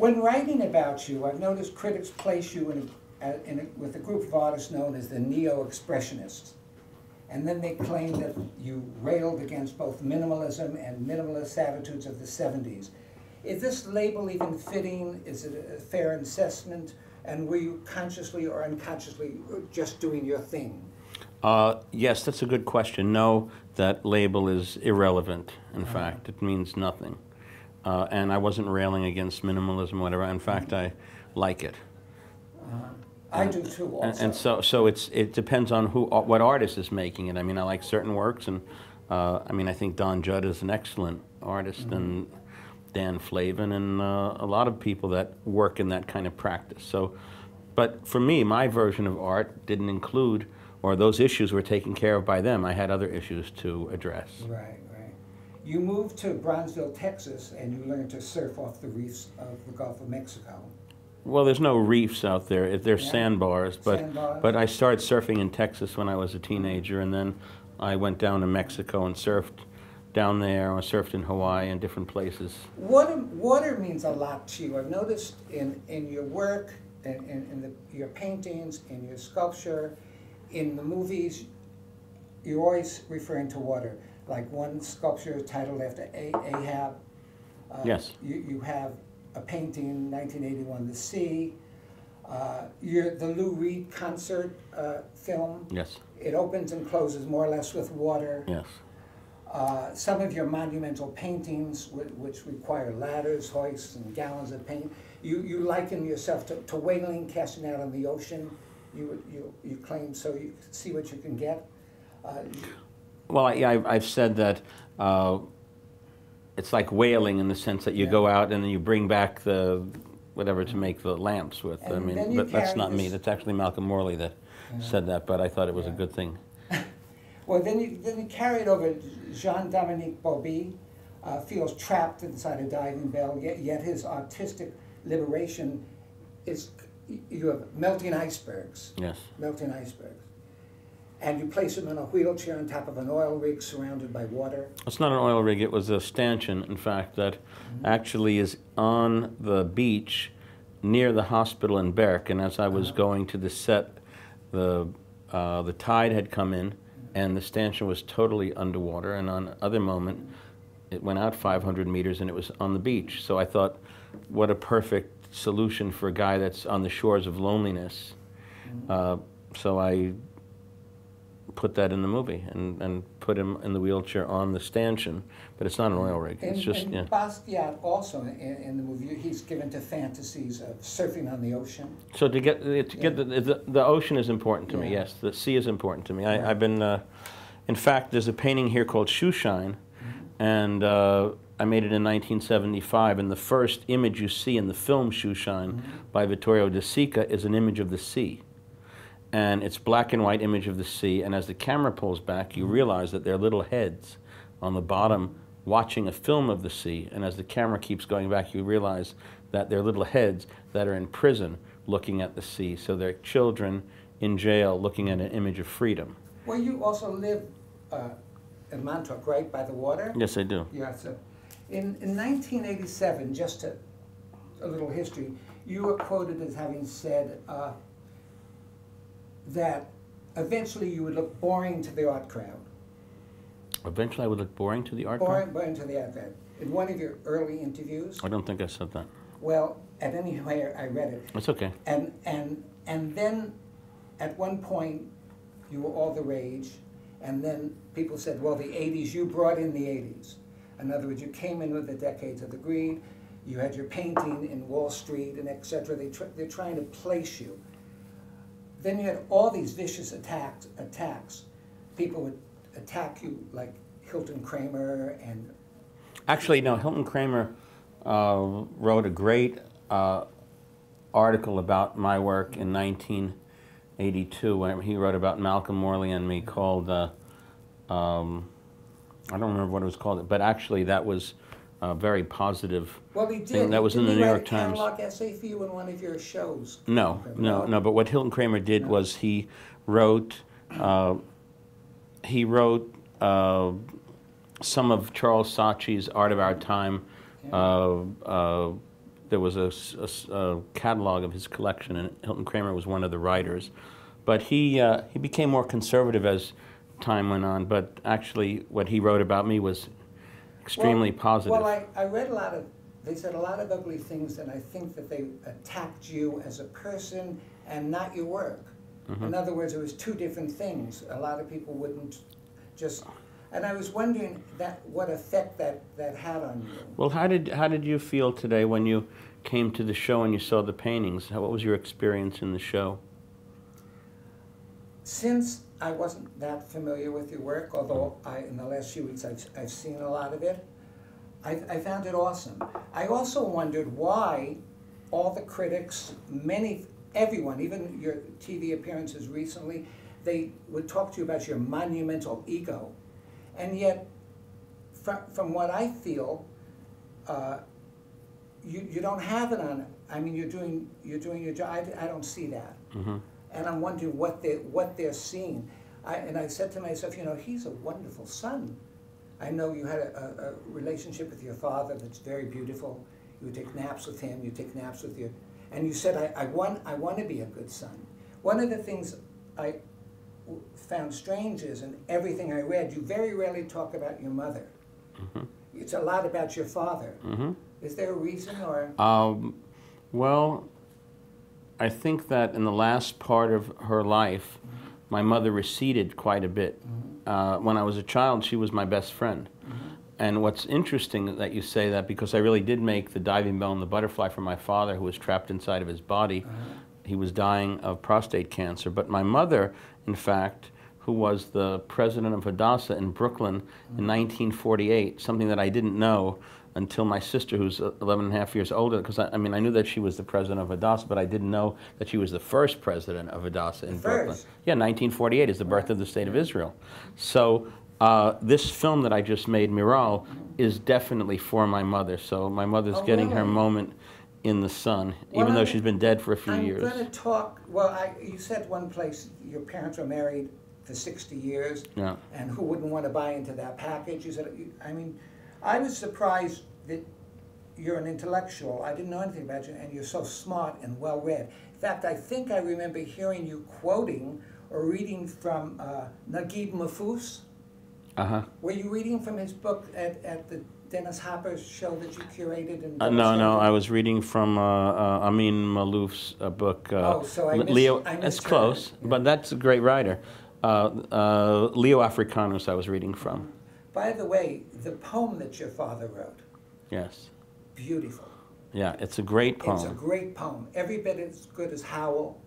When writing about you, I've noticed critics place you with a group of artists known as the Neo-Expressionists. And then they claim that you railed against both minimalism and minimalist attitudes of the 70s. Is this label even fitting? Is it a fair assessment? And were you consciously or unconsciously just doing your thing? Yes, that's a good question. No, that label is irrelevant, in fact. It means nothing. And I wasn't railing against minimalism or whatever. In fact, I like it. I do too, also. And so it depends on what artist is making it. I mean, I like certain works, and I mean, I think Don Judd is an excellent artist, and Dan Flavin, and a lot of people that work in that kind of practice. So, but for me, my version of art didn't include, or those issues were taken care of by them. I had other issues to address. Right, right. You moved to Bronzeville, Texas, and you learned to surf off the reefs of the Gulf of Mexico. Well, there's no reefs out there. There's sandbars, Sandbars. but I started surfing in Texas when I was a teenager, and then I went down to Mexico and surfed down there. I surfed in Hawaii and different places. Water means a lot to you. I've noticed in your work, in your paintings, in your sculpture, in the movies, you're always referring to water. Like one sculpture titled after Ahab. Yes. You have a painting, 1981, The Sea. The Lou Reed concert film. Yes. It opens and closes more or less with water. Yes. Some of your monumental paintings, which require ladders, hoists, and gallons of paint, you liken yourself to whaling casting out on the ocean. You claim so you see what you can get. Well, I've said that it's like whaling in the sense that you go out and then you bring back the whatever to make the lamps with. And I mean, but that's not me. That's actually Malcolm Morley that said that, but I thought it was a good thing. Well, then you carry it over. Jean-Dominique Bauby feels trapped inside a diving bell, yet his artistic liberation is, you have melting icebergs. Yes. Melting icebergs. And you place him in a wheelchair on top of an oil rig surrounded by water. It's not an oil rig, it was a stanchion, in fact, that actually is on the beach near the hospital in Berck. And as I was going to the set, the tide had come in, and the stanchion was totally underwater, and on other moment, it went out 500 meters and it was on the beach. So I thought, what a perfect solution for a guy that's on the shores of loneliness. So I put that in the movie and put him in the wheelchair on the stanchion, but it's not an oil rig. It's just, and Basquiat also in the movie, he's given to fantasies of surfing on the ocean. So to get the ocean is important to me. Yes, the sea is important to me. I've been, in fact, there's a painting here called Shoeshine, and I made it in 1975. And the first image you see in the film Shoeshine by Vittorio De Sica is an image of the sea. And it's black and white image of the sea, and as the camera pulls back, you realize that there are little heads on the bottom watching a film of the sea, and as the camera keeps going back, you realize that there are little heads that are in prison looking at the sea. So they're children in jail looking at an image of freedom. Well, you also live in Montauk, right, by the water? Yes, I do. Yeah, so in 1987, just a little history, you were quoted as having said, that eventually you would look boring to the art crowd. Eventually I would look boring to the art crowd? Boring to the art crowd. In one of your early interviews. I don't think I said that. Well, at any rate, I read it. It's okay. And then at one point you were all the rage, and then people said, well, the 80s, you brought in the 80s. In other words, you came in with the decades of the greed, you had your painting in Wall Street and et cetera. They're trying to place you. Then you had all these vicious attacks. People would attack you, like Hilton Kramer and... Actually, no, Hilton Kramer wrote a great article about my work in 1982 when he wrote about Malcolm Morley and me called, I don't remember what it was called, but actually that was a very positive thing. That was in the New York Times. Did he write a catalog essay for you in one of your shows? No, but what Hilton Kramer did was he wrote some of Charles Saatchi's Art of Our Time there was a catalog of his collection, and Hilton Kramer was one of the writers. But he became more conservative as time went on, but actually what he wrote about me was extremely positive. Well, I read a lot of, they said a lot of ugly things, and I think that they attacked you as a person and not your work. Mm-hmm. In other words, it was two different things. A lot of people wouldn't just, and I was wondering what effect that had on you. Well, how did you feel today when you came to the show and you saw the paintings? What was your experience in the show? Since I wasn't that familiar with your work, although in the last few weeks I've seen a lot of it, I found it awesome. I also wondered why all the critics, everyone, even your TV appearances recently, they would talk to you about your monumental ego. And yet, from what I feel, you don't have it on. I mean, you're doing your job. I don't see that. Mm-hmm. And I'm wondering what they're seeing. And I said to myself, you know, he's a wonderful son. I know you had a relationship with your father that's very beautiful. You would take naps with him. You take naps with your, and you said, I want to be a good son. One of the things I found strange is in everything I read, you very rarely talk about your mother. Mm-hmm. It's a lot about your father. Mm-hmm. Is there a reason, or? Well, I think that in the last part of her life, mm-hmm. my mother receded quite a bit. Mm-hmm. When I was a child, she was my best friend. Mm-hmm. And what's interesting that you say that, because I really did make the diving bell and the butterfly for my father, who was trapped inside of his body. Uh-huh. He was dying of prostate cancer. But my mother, in fact, who was the president of Hadassah in Brooklyn in 1948, something that I didn't know until my sister, who's 11 and a half years older, because I mean, I knew that she was the president of Hadassah, but I didn't know that she was the first president of Hadassah in Brooklyn. Yeah, 1948 is the birth of the State of Israel. So this film that I just made, Miral, is definitely for my mother. So my mother's getting her moment in the sun, even though she's been dead for a few years. I'm going to talk, well, you said one place your parents were married for 60 years, yeah. And who wouldn't want to buy into that package? You said, I mean, I was surprised that you're an intellectual. I didn't know anything about you, and you're so smart and well-read. In fact, I think I remember hearing you quoting or reading from Naguib Mahfouz. Uh-huh. Were you reading from his book at the Dennis Hopper show that you curated? And no, I was reading from Amin Malouf's book. So I it's close, yeah. But that's a great writer. Leo Africanus I was reading from. By the way, the poem that your father wrote. Yes. Beautiful. Yeah, it's a great poem. It's a great poem. Every bit as good as Howl.